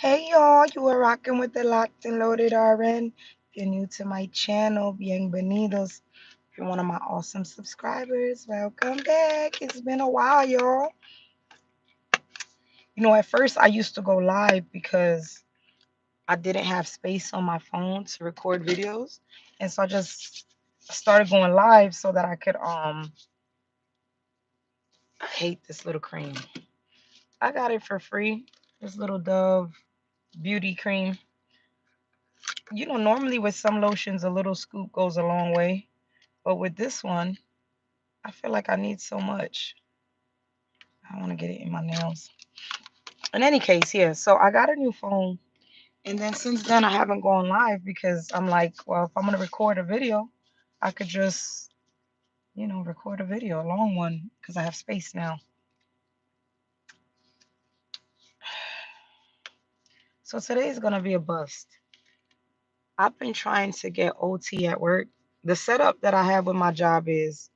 Hey y'all, you are rocking with the Locked and Loaded RN. If you're new to my channel, bienvenidos. If you're one of my awesome subscribers, welcome back. It's been a while, y'all. At first I used to go live because I didn't have space on my phone to record videos. And so I just started going live so that I could I hate this little cream. I got it for free. This little Dove beauty cream. Normally with some lotions, a little scoop goes a long way. But with this one, I feel like I need so much. I want to get it in my nails. In any case, yeah. So I got a new phone. And then since then, I haven't gone live because I'm like, well, if I'm going to record a video, I could just, record a video, a long one, because I have space now. So today is going to be a bust. I've been trying to get OT at work. The setup that I have with my job is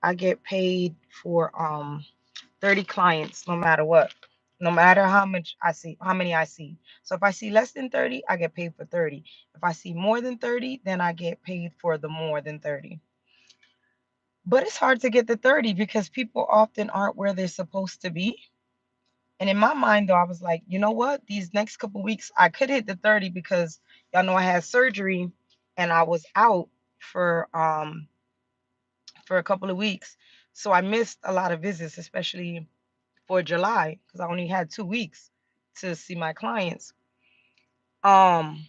I get paid for 30 clients no matter what, no matter how much I see, how many I see. So if I see less than 30, I get paid for 30. If I see more than 30, then I get paid for the more than 30. But it's hard to get the 30 because people often aren't where they're supposed to be. And in my mind, though, I was like, you know what? These next couple weeks, I could hit the 30 because y'all know I had surgery and I was out for a couple of weeks. So I missed a lot of visits, especially for July, because I only had 2 weeks to see my clients. Um,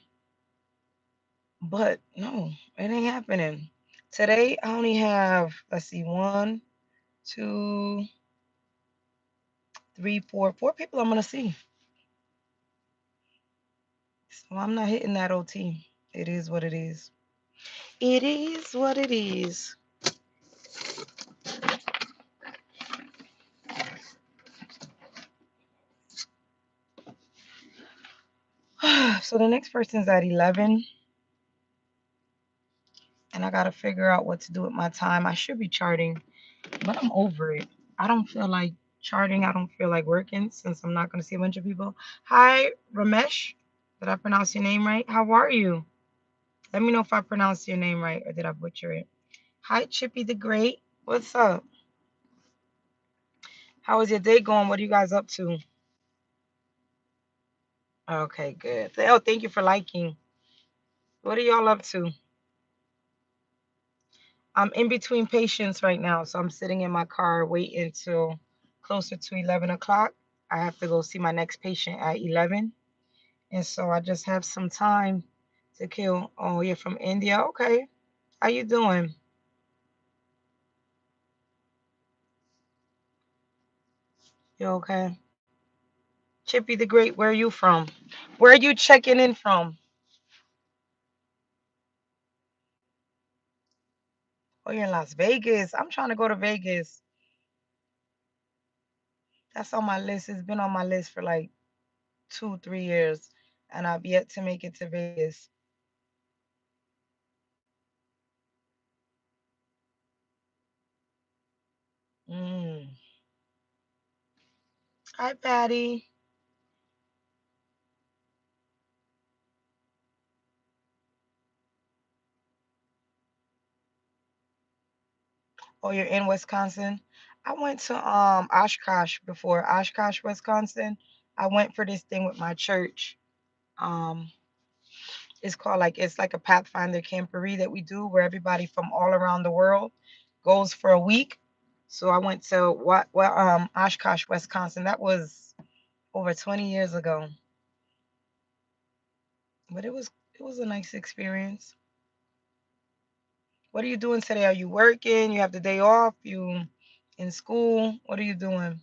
but no, it ain't happening. Today I only have, let's see, one, two, three, four people I'm gonna see. So I'm not hitting that OT. It is what it is. It is what it is. So the next person's at 11, and I gotta figure out what to do with my time. I should be charting, but I'm over it. I don't feel like charting. I don't feel like working since I'm not going to see a bunch of people. Hi, Ramesh. Did I pronounce your name right? How are you? Let me know if I pronounced your name right or did I butcher it. Hi, Chippy the Great. What's up? How is your day going? What are you guys up to? Okay, good. Oh, thank you for liking. What are y'all up to? I'm in between patients right now, so I'm sitting in my car waiting till closer to 11 o'clock. I have to go see my next patient at 11. And so I just have some time to kill. Oh, you're from India? Okay. How you doing? You okay? Chippy the Great, where are you from? Where are you checking in from? Oh, you're in Las Vegas. I'm trying to go to Vegas. That's on my list. It's been on my list for like 2, 3 years, and I've yet to make it to Vegas. Mm. Hi, Patty. Oh, you're in Wisconsin? I went to Oshkosh before, Oshkosh, Wisconsin. I went for this thing with my church. Um, it's like a Pathfinder camporee that we do where everybody from all around the world goes for a week. So I went to Oshkosh, Wisconsin. That was over 20 years ago. But it was a nice experience. What are you doing today? Are you working? You have the day off? You in school? What are you doing?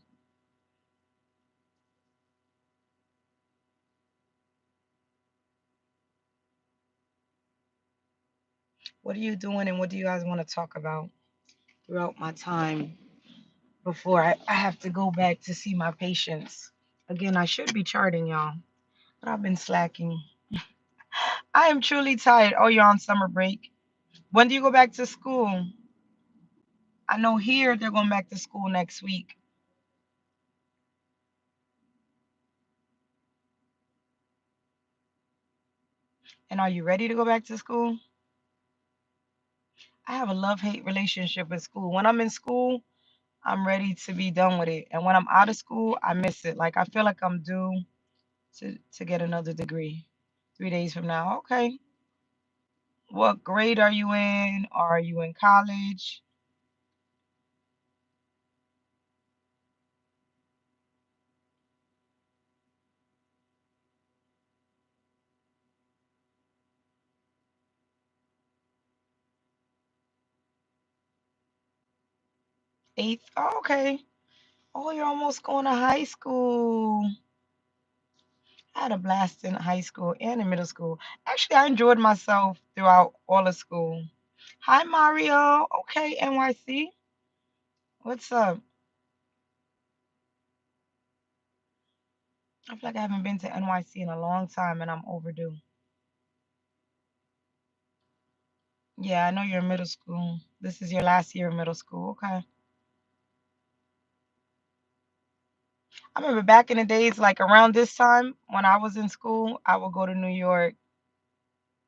What are you doing and what do you guys want to talk about throughout my time before I have to go back to see my patients? Again, I should be charting y'all, but I've been slacking. I am truly tired. Oh, you're on summer break. When do you go back to school? I know here they're going back to school next week. And are you ready to go back to school? I have a love-hate relationship with school. When I'm in school, I'm ready to be done with it. And when I'm out of school, I miss it. Like I feel like I'm due to get another degree 3 days from now. Okay. What grade are you in? Are you in college? Eighth? Oh, okay. Oh, you're almost going to high school. I had a blast in high school and in middle school. Actually, I enjoyed myself throughout all of school. Hi, Mario. Okay, NYC. What's up? I feel like I haven't been to NYC in a long time and I'm overdue. Yeah, I know you're in middle school. This is your last year of middle school. Okay. I remember back in the days, like around this time when I was in school, I would go to New York.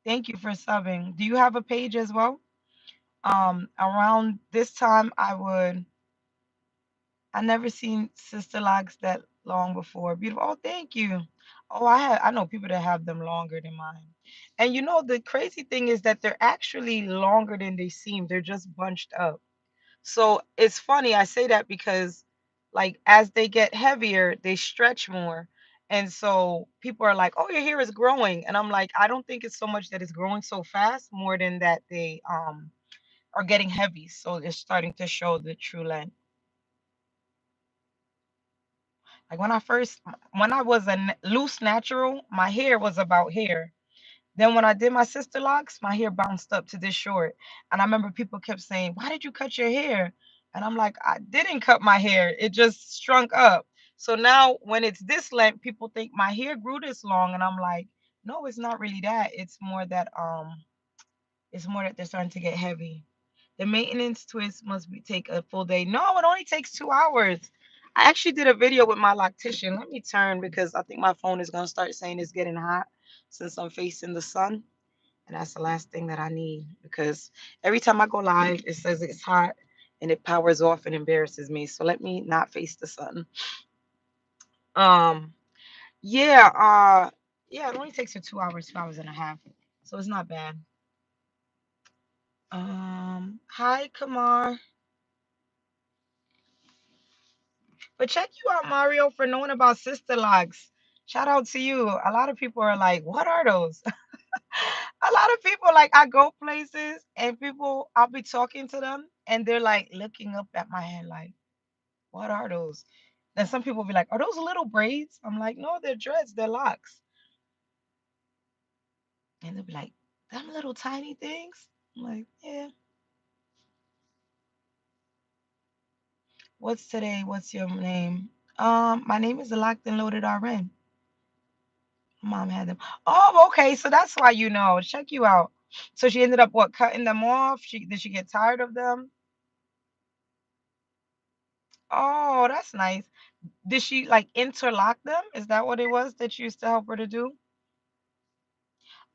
Thank you for subbing. Do you have a page as well? Around this time, I never seen Sister Locks that long before. Beautiful. Oh, thank you. Oh, I know people that have them longer than mine. And you know, the crazy thing is that they're actually longer than they seem. They're just bunched up. So it's funny. I say that because, like, as they get heavier, they stretch more. And so people are like, "Oh, your hair is growing," and I'm like, I don't think it's so much that it's growing so fast, more than that they are getting heavy. So they're starting to show the true length. Like when I was a loose natural, my hair was about here. Then when I did my sister locks, my hair bounced up to this short. And I remember people kept saying, "Why did you cut your hair?" And I'm like, I didn't cut my hair. It just shrunk up. So now when it's this length, people think my hair grew this long. And I'm like, no, it's not really that. It's more that they're starting to get heavy. The maintenance twist take a full day. No, it only takes 2 hours. I actually did a video with my loctician. Let me turn because I think my phone is gonna start saying it's getting hot since I'm facing the sun. And that's the last thing that I need because every time I go live, it says it's hot and it powers off and embarrasses me. So let me not face the sun. Um, yeah, yeah, it only takes you 2 hours, 2 hours and a half. So it's not bad. Hi, Kamar. But check you out, Mario, for knowing about sister locks. Shout out to you. A lot of people are like, what are those? A lot of people, like, I go places and people, I'll be talking to them and they're like looking up at my head, like, what are those? Then some people be like, are those little braids? I'm like, no, they're dreads, they're locks. And they'll be like, them little tiny things? I'm like, yeah. What's today? What's your name? My name is the Locked and Loaded RN. Mom had them. Oh, okay. So that's why you know. Check you out. So she ended up what, cutting them off? Did she get tired of them? Oh, that's nice. Did she like interlock them? Is that what it was that you used to help her to do?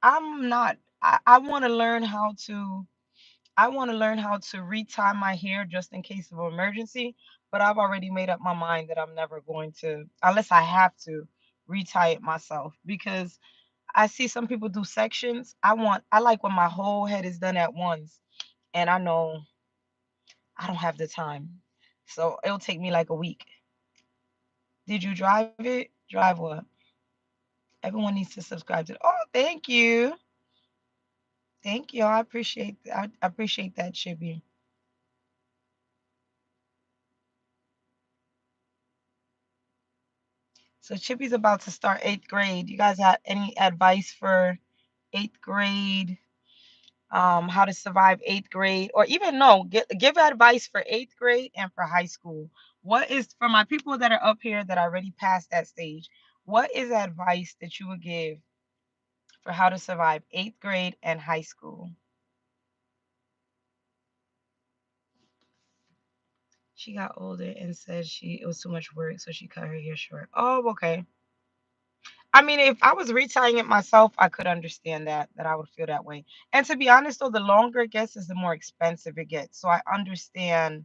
I'm not. I want to learn how to. I want to learn how to retie my hair just in case of emergency. But I've already made up my mind that I'm never going to, unless I have to, retie it myself because I see some people do sections. I like when my whole head is done at once. And I know I don't have the time. So it'll take me like a week. Did you drive it? Drive what? Everyone needs to subscribe to it. Oh, thank you. Thank you. I appreciate that, Chibi. So Chibi's about to start 8th grade. You guys have any advice for 8th grade? How to survive 8th grade, or even no, give advice for 8th grade and for high school. What is for my people that are up here that are already past that stage? What is advice that you would give for how to survive 8th grade and high school? She got older and said it was too much work, so she cut her hair short. Oh, okay. I mean, if I was retelling it myself, I could understand that I would feel that way. And to be honest though, the longer it gets is the more expensive it gets. So I understand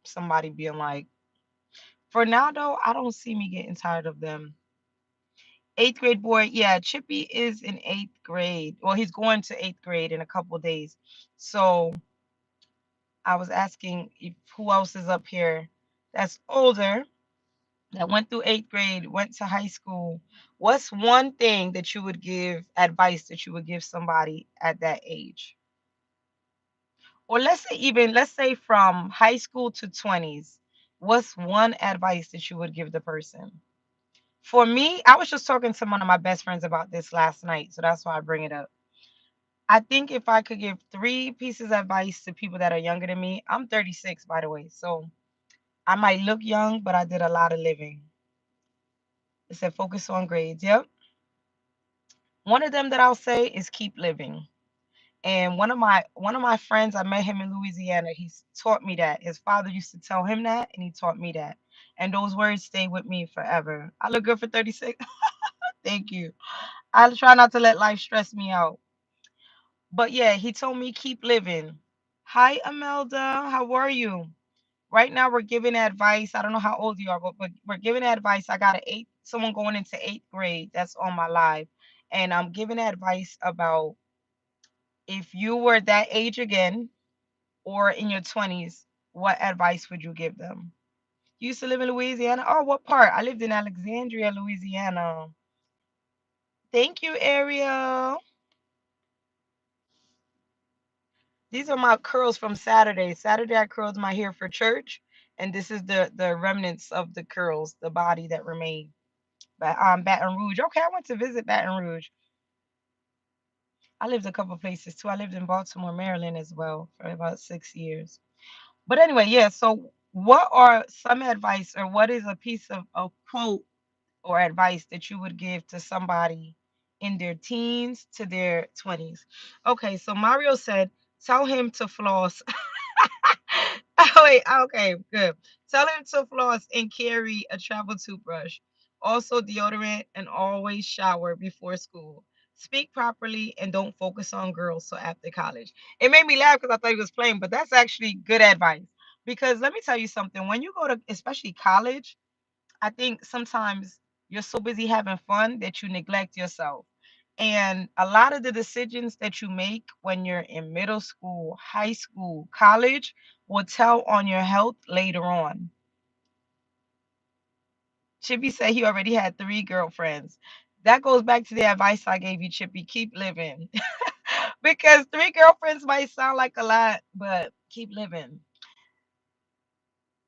somebody being like, for now though, I don't see me getting tired of them. Eighth grade boy, yeah, Chippy is in eighth grade. Well, he's going to eighth grade in a couple days. So I was asking if who else is up here that's older, that went through eighth grade, went to high school. What's one thing that you would give advice that you would give somebody at that age? Or let's say from high school to 20s. What's one advice that you would give the person? For me, I was just talking to one of my best friends about this last night, so that's why I bring it up. I think if I could give three pieces of advice to people that are younger than me, I'm 36, by the way, so I might look young, but I did a lot of living. It said focus on grades. Yep. One of them that I'll say is keep living. And one of my friends, I met him in Louisiana. He's taught me that. His father used to tell him that, and he taught me that. And those words stay with me forever. I look good for 36. Thank you. I try not to let life stress me out. But yeah, he told me keep living. Hi, Amelda. How are you? Right now, we're giving advice. I don't know how old you are, but we're giving advice. I got someone going into eighth grade that's on my live, and I'm giving advice about if you were that age again or in your 20s, what advice would you give them? You used to live in Louisiana? Oh, what part? I lived in Alexandria, Louisiana. Thank you, Ariel. These are my curls from Saturday. Saturday, I curled my hair for church, and this is the remnants of the curls, the body that remained. Baton Rouge. Okay, I went to visit Baton Rouge. I lived a couple places too. I lived in Baltimore, Maryland as well for about 6 years. But anyway, yeah. So, what are some advice, or what is a piece of a quote or advice that you would give to somebody in their teens to their 20s? Okay, so Mario said, tell him to floss. Oh, wait, okay, good. Tell him to floss and carry a travel toothbrush, also deodorant, and always shower before school. Speak properly and don't focus on girls so after college. It made me laugh because I thought he was playing, but that's actually good advice. Because let me tell you something, when you go to especially college, I think sometimes you're so busy having fun that you neglect yourself. And a lot of the decisions that you make when you're in middle school, high school, college will tell on your health later on. Chippy said he already had three girlfriends. That goes back to the advice I gave you, Chippy. Keep living. Because three girlfriends might sound like a lot, but keep living.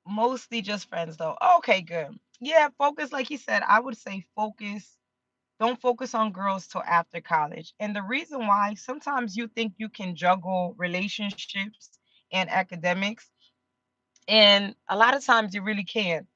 Mostly just friends, though. Okay, good. Yeah, focus, like he said, I would say focus. Don't focus on girls till after college. And the reason why, sometimes you think you can juggle relationships and academics, and a lot of times you really can't.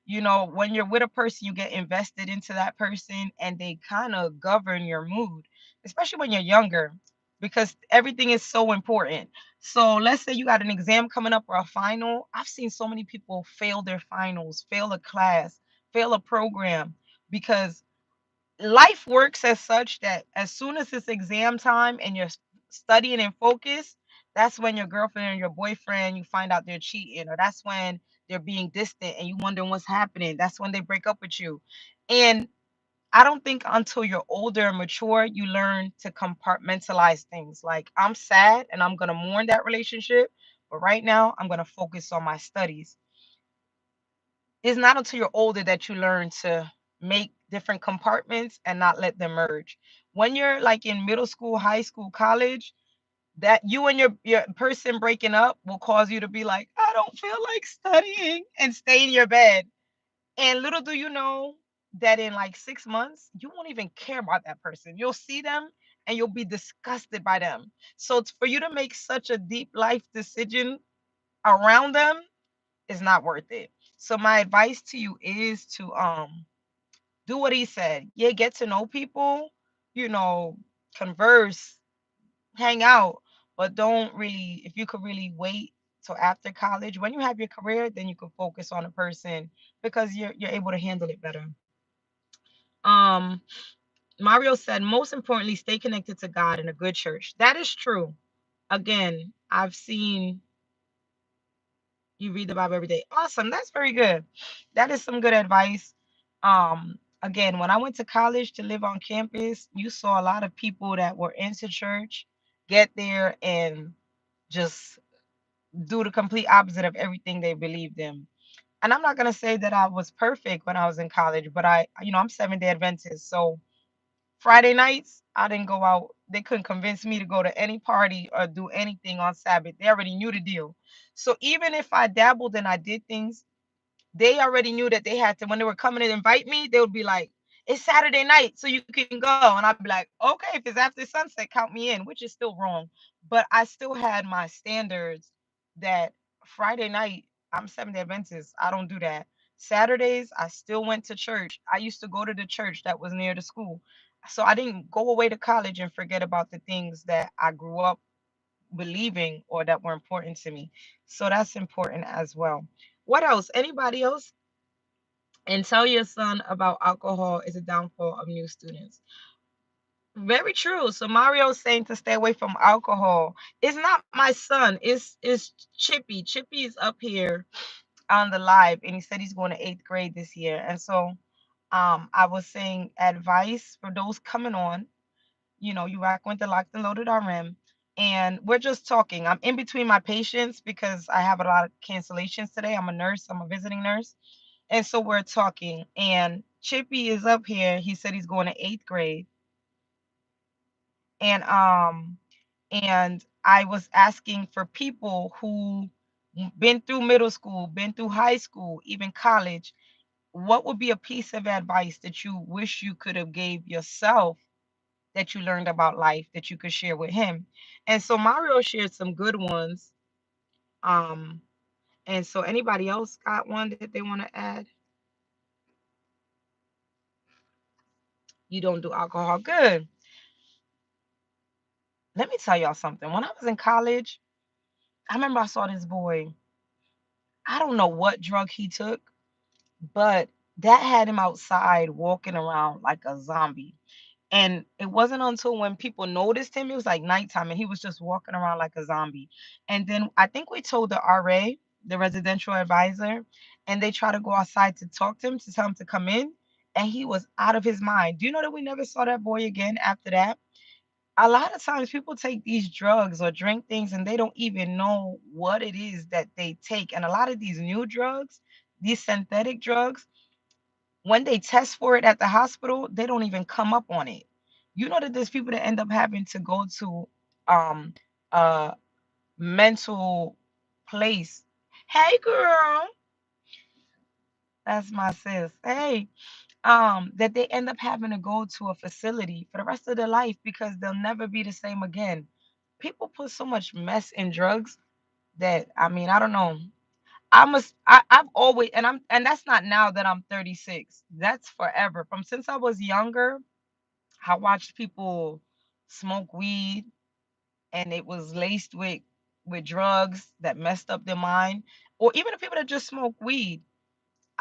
You know, when you're with a person, you get invested into that person and they kind of govern your mood, especially when you're younger, because everything is so important. So let's say you got an exam coming up or a final. I've seen so many people fail their finals, fail a class, fail a program because life works as such that as soon as it's exam time and you're studying and focused, that's when your girlfriend or your boyfriend, you find out they're cheating, or that's when they're being distant and you wondering what's happening. That's when they break up with you. And I don't think until you're older and mature, you learn to compartmentalize things. Like, I'm sad and I'm going to mourn that relationship, but right now I'm going to focus on my studies. It's not until you're older that you learn to make different compartments and not let them merge. When you're like in middle school, high school, college, that you and your person breaking up will cause you to be like, I don't feel like studying, and stay in your bed. And little do you know that in like 6 months, you won't even care about that person. You'll see them and you'll be disgusted by them. So it's for you to make such a deep life decision around them is not worth it. So my advice to you is to do what he said. Yeah, get to know people, you know, converse, hang out, but don't really, if you could really wait till after college, when you have your career, then you can focus on a person because you're able to handle it better. Um, Mario said, most importantly, stay connected to God in a good church. That is true. Again, I've seen you read the Bible every day. Awesome. That's very good. That is some good advice. Again, when I went to college to live on campus, you saw a lot of people that were into church get there and just do the complete opposite of everything they believed in. And I'm not gonna say that I was perfect when I was in college, but I'm 7 Day Adventist. So Friday nights, I didn't go out. They couldn't convince me to go to any party or do anything on Sabbath. They already knew the deal. So even if I dabbled and I did things, they already knew that they had to, when they were coming to invite me, they would be like, it's Saturday night, so you can go. And I'd be like, okay, if it's after sunset, count me in, which is still wrong. But I still had my standards that Friday night, I'm 7 Day Adventist. I don't do that. Saturdays, I still went to church. I used to go to the church that was near the school. So I didn't go away to college and forget about the things that I grew up believing or that were important to me. So that's important as well. What else? Anybody else? And tell your son about alcohol is a downfall of new students. Very true. So Mario's saying to stay away from alcohol. It's not my son. It's Chippy. Chippy is up here on the live, and he said he's going to 8th grade this year. And so, I was saying advice for those coming on. You rock with the Locked and Loaded RM, and we're just talking. I'm in between my patients because I have a lot of cancellations today. I'm a nurse. I'm a visiting nurse. And so we're talking, and Chippy is up here. He said he's going to 8th grade, and I was asking for people who been through middle school, been through high school, even college. What would be a piece of advice that you wish you could have gave yourself that you learned about life that you could share with him? And so Mario shared some good ones. Um, and so anybody else got one that they want to add? You don't do alcohol. Good. Let me tell y'all something. When I was in college, I remember I saw this boy. I don't know what drug he took, but that had him outside walking around like a zombie. And it wasn't until when people noticed him, it was like nighttime, and he was just walking around like a zombie. And then I think we told the RA, the residential advisor, and they tried to go outside to talk to him, to tell him to come in. And he was out of his mind. Do you know that we never saw that boy again after that? A lot of times people take these drugs or drink things and they don't even know what it is that they take. And a lot of these new drugs, these synthetic drugs, when they test for it at the hospital, they don't even come up on it. You know that there's people that end up having to go to um a mental place. Hey girl, that's my sis. Hey, that they end up having to go to a facility for the rest of their life because they'll never be the same again. People put so much mess in drugs that, I mean, I don't know. I've always, and that's not now that I'm 36. That's forever. From since I was younger, I watched people smoke weed and it was laced with drugs that messed up their mind. Or even the people that just smoke weed,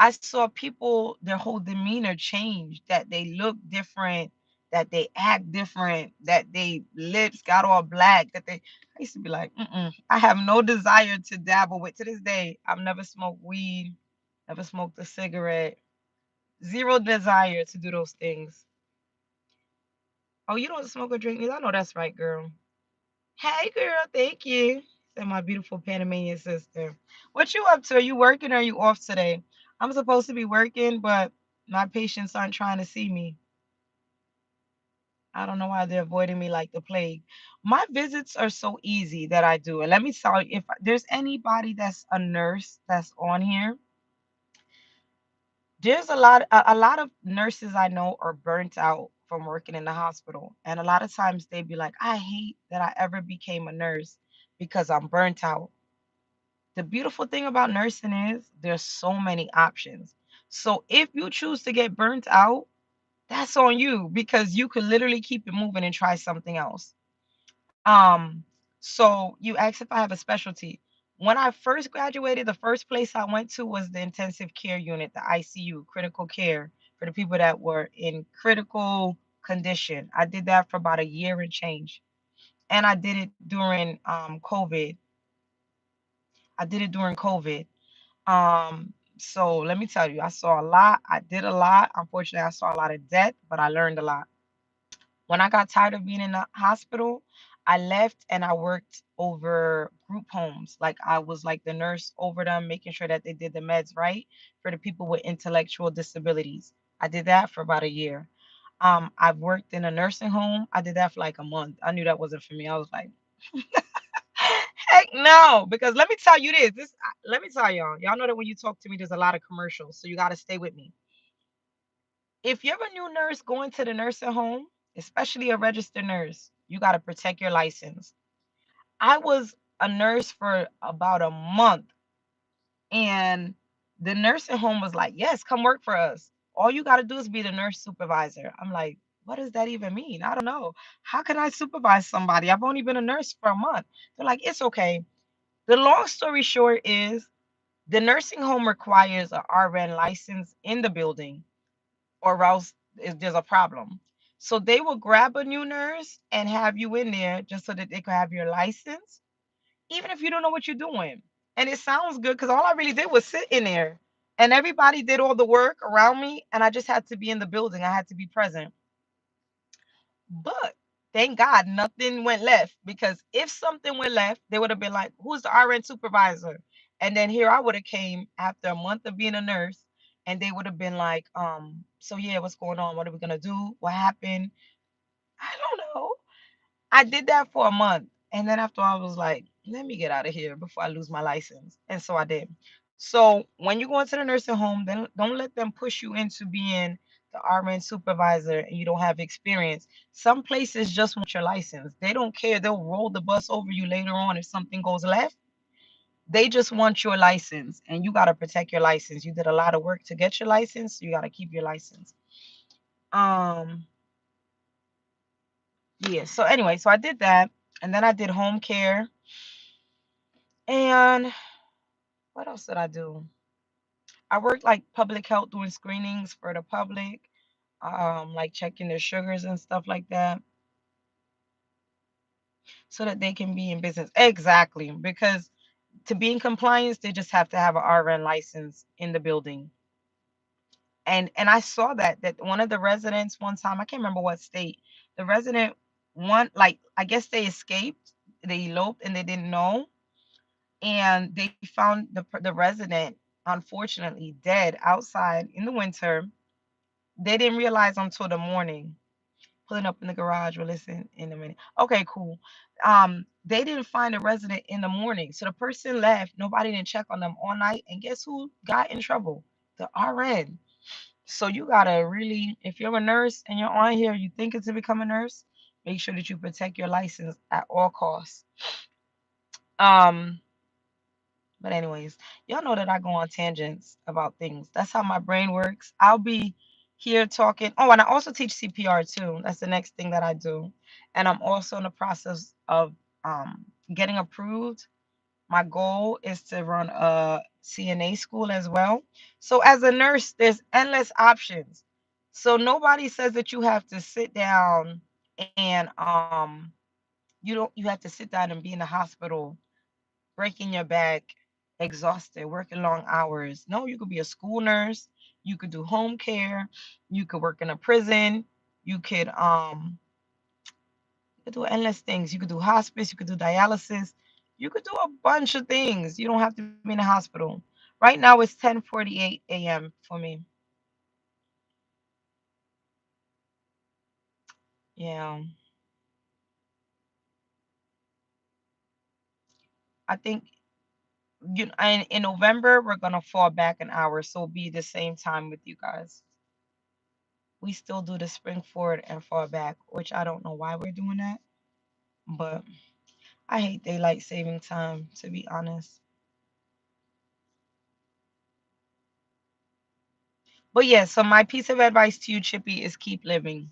I saw people, their whole demeanor change, that they look different, that they act different, that they lips got all black, that they, I used to be like, I have no desire to dabble with. To this day, I've never smoked weed, never smoked a cigarette, zero desire to do those things. Oh, you don't smoke or drink neither? I know that's right, girl. Hey, girl, thank you. Said my beautiful Panamanian sister. What you up to? Are you working or are you off today? I'm supposed to be working, but my patients aren't trying to see me. I don't know why they're avoiding me like the plague. My visits are so easy that I do. And let me tell you, if there's anybody that's a nurse that's on here, there's a lot of nurses I know are burnt out from working in the hospital. And a lot of times they be like, I hate that I ever became a nurse because I'm burnt out. The beautiful thing about nursing is there's so many options. So if you choose to get burnt out, that's on you because you could literally keep it moving and try something else. Um, so you asked if I have a specialty. When I first graduated, the first place I went to was the intensive care unit, the ICU, critical care, for the people that were in critical condition. I did that for about a year and change. And I did it during COVID. I did it during COVID. So let me tell you, I saw a lot. I did a lot. Unfortunately, I saw a lot of death, but I learned a lot. When I got tired of being in the hospital, I left and I worked over group homes. Like I was like the nurse over them, making sure that they did the meds right for the people with intellectual disabilities. I did that for about a year. I've worked in a nursing home. I did that for like a month. I knew that wasn't for me. I was like, heck no, because let me tell you this. Let me tell y'all. Y'all know that when you talk to me, there's a lot of commercials, so you got to stay with me. If you're a new nurse going to the nursing home, especially a registered nurse, you got to protect your license. I was a nurse for about a month, and the nursing home was like, yes, come work for us. All you got to do is be the nurse supervisor. I'm like, what does that even mean? I don't know. How can I supervise somebody? I've only been a nurse for a month. They're like, it's okay. The long story short is the nursing home requires a RN license in the building, or else there's a problem. So they will grab a new nurse and have you in there just so that they can have your license, even if you don't know what you're doing. And it sounds good because all I really did was sit in there and everybody did all the work around me, and I just had to be in the building. I had to be present. But thank God nothing went left, because if something went left, they would have been like, who's the RN supervisor? And then here I would have came after a month of being a nurse, and they would have been like, so yeah, what's going on? What are we gonna do? What happened? I don't know. I did that for a month. And then after I was like, let me get out of here before I lose my license. And so I did. So when you go into the nursing home, then don't let them push you into being the RN supervisor and you don't have experience. Some places just want your license. They don't care. They'll roll the bus over you later on if something goes left. They just want your license, and you got to protect your license. You did a lot of work to get your license. So you got to keep your license. Um, yeah. So anyway, so I did that, and then I did home care. And what else did I do? I worked like public health, doing screenings for the public, like checking their sugars and stuff like that, so that they can be in business. Exactly, because to be in compliance, they just have to have an RN license in the building. And I saw that one of the residents one time, I can't remember what state, the resident, one, like, I guess they escaped, they eloped and they didn't know, and they found the resident unfortunately dead outside in the winter. They didn't realize until the morning. Pulling up in the garage. We'll listen in a minute. Okay, cool. They didn't find the resident in the morning, so the person left. Nobody didn't check on them all night, and guess who got in trouble? The RN. So you gotta really, if you're a nurse and you're on here, you thinking to become a nurse, make sure that you protect your license at all costs. Um, But anyways, y'all know that I go on tangents about things. That's how my brain works. I'll be here talking. Oh, and I also teach CPR too. That's the next thing that I do. And I'm also in the process of getting approved. My goal is to run a CNA school as well. So as a nurse, there's endless options. So nobody says that you have to sit down and you have to sit down and be in the hospital breaking your back, exhausted, working long hours. No, you could be a school nurse, you could do home care, you could work in a prison, you could do endless things. You could do hospice, you could do dialysis, you could do a bunch of things. You don't have to be in a hospital. Right now it's 10:48 a.m. for me. Yeah. I think in November we're gonna fall back an hour, so it'll be the same time with you guys. We still do the spring forward and fall back, which I don't know why we're doing that, but I hate daylight saving time, to be honest. But yeah, so my piece of advice to you, Chippy, is keep living.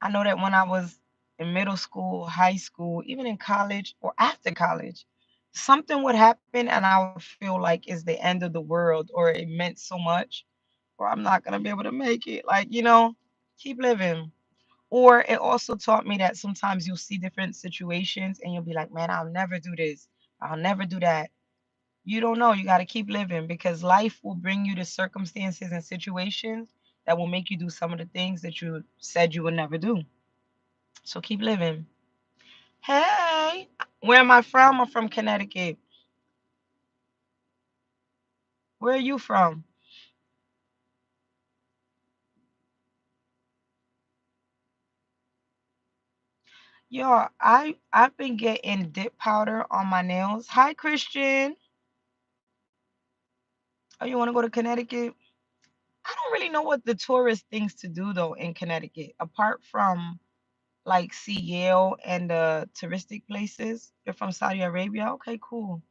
I know that when I was in middle school, high school, even in college or after college, something would happen and I would feel like it's the end of the world or it meant so much or I'm not gonna be able to make it. Like, keep living. Or it also taught me that sometimes you'll see different situations and you'll be like, man, I'll never do this. I'll never do that. You don't know. You got to keep living because life will bring you to circumstances and situations that will make you do some of the things that you said you would never do. So keep living. Hey, where am I from? I'm from Connecticut. Where are you from? Yo, I've been getting dip powder on my nails. Hi, Christian. Oh, you want to go to Connecticut? I don't really know what the tourist things to do though in Connecticut, apart from like see Yale and the touristic places. You're from Saudi Arabia? Okay, cool.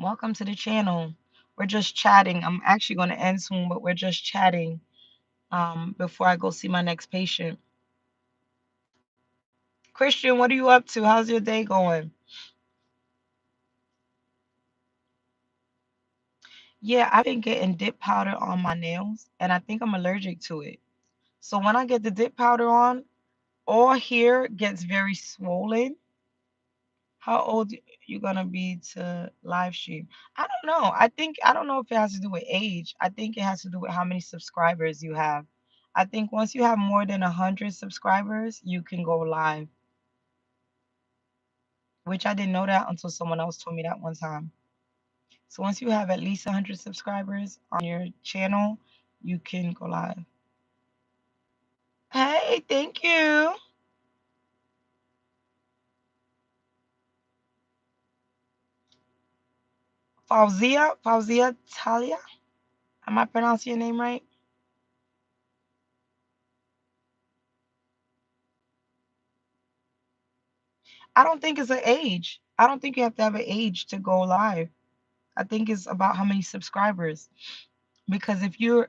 Welcome to the channel. We're just chatting. I'm actually going to end soon, but we're just chatting before I go see my next patient. Christian, what are you up to? How's your day going? Yeah, I've been getting dip powder on my nails, and I think I'm allergic to it. So when I get the dip powder on, all here gets very swollen. How old you gonna be to live stream? I don't know. I don't know if it has to do with age. I think it has to do with how many subscribers you have. I think once you have more than 100 subscribers, you can go live, which I didn't know that until someone else told me that one time. So once you have at least 100 subscribers on your channel, you can go live. Hey, thank you. Fauzia Talia. Am I pronouncing your name right? I don't think it's an age. I don't think you have to have an age to go live. I think it's about how many subscribers. Because if you're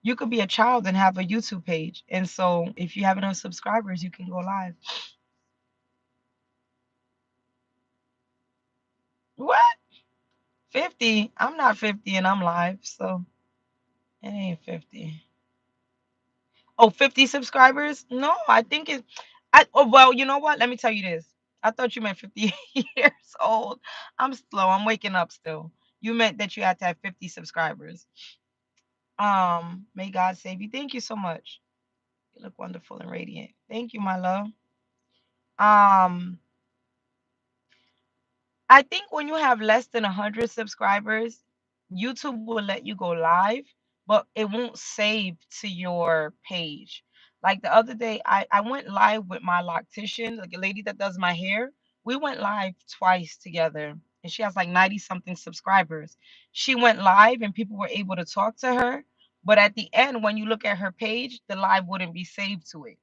you could be a child and have a YouTube page. And so if you have enough subscribers, you can go live. What? 50? I'm not 50 and I'm live, so it ain't 50. Oh, 50 subscribers? No, I think it well, you know what? Let me tell you this. I thought you meant 50 years old. I'm slow. I'm waking up still. You meant that you had to have 50 subscribers. May God save you. Thank you so much. You look wonderful and radiant. Thank you, my love. Um, I think when you have less than 100 subscribers, YouTube will let you go live, but it won't save to your page. Like the other day, I went live with my loctician, like a lady that does my hair. We went live twice together, and she has like 90 something subscribers. She went live, and people were able to talk to her. But at the end, when you look at her page, the live wouldn't be saved to it.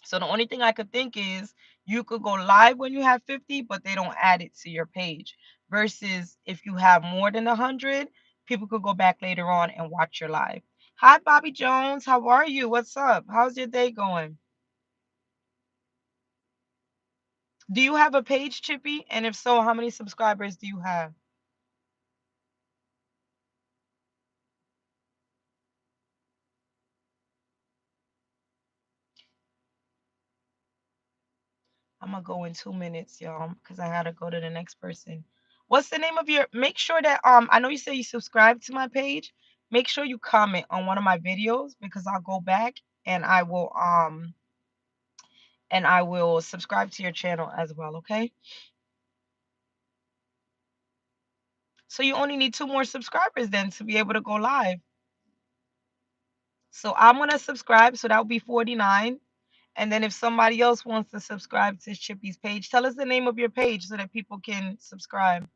So the only thing I could think is you could go live when you have 50, but they don't add it to your page. Versus if you have more than 100, people could go back later on and watch your live. Hi, Bobby Jones. How are you? What's up? How's your day going? Do you have a page, Chippy? And if so, how many subscribers do you have? I'm gonna go in 2 minutes, y'all, because I gotta go to the next person. What's the name of your? Make sure that I know you say you subscribe to my page. Make sure you comment on one of my videos because I'll go back and I will subscribe to your channel as well. Okay. So you only need two more subscribers then to be able to go live. So I'm gonna subscribe. So that will be 49. And then if somebody else wants to subscribe to Chippy's page, tell us the name of your page so that people can subscribe.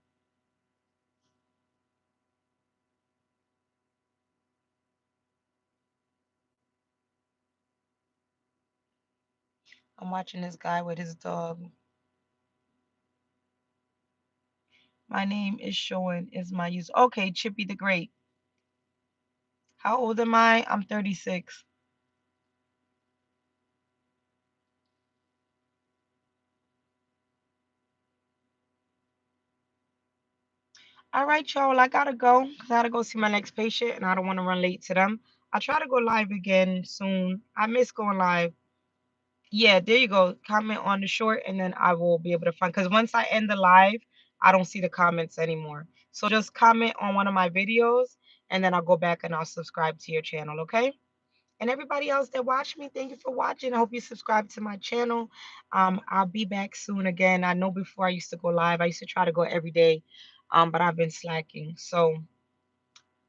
I'm watching this guy with his dog. My name is showing is my user. Okay, Chippy the Great. How old am I? I'm 36. All right, y'all. I gotta go because I gotta go see my next patient and I don't want to run late to them. I'll try to go live again soon. I miss going live. Yeah, there you go. Comment on the short and then I will be able to find because once I end the live, I don't see the comments anymore. So just comment on one of my videos and then I'll go back and I'll subscribe to your channel, okay? And everybody else that watched me, thank you for watching. I hope you subscribe to my channel. I'll be back soon again. I know before I used to go live, I used to try to go every day, but I've been slacking. So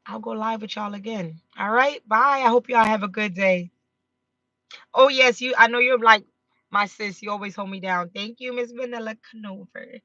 I'll go live with y'all again. All right, bye. I hope y'all have a good day. Oh yes, you. I know you're like my sis. You always hold me down. Thank you, Miss Vanilla Canover.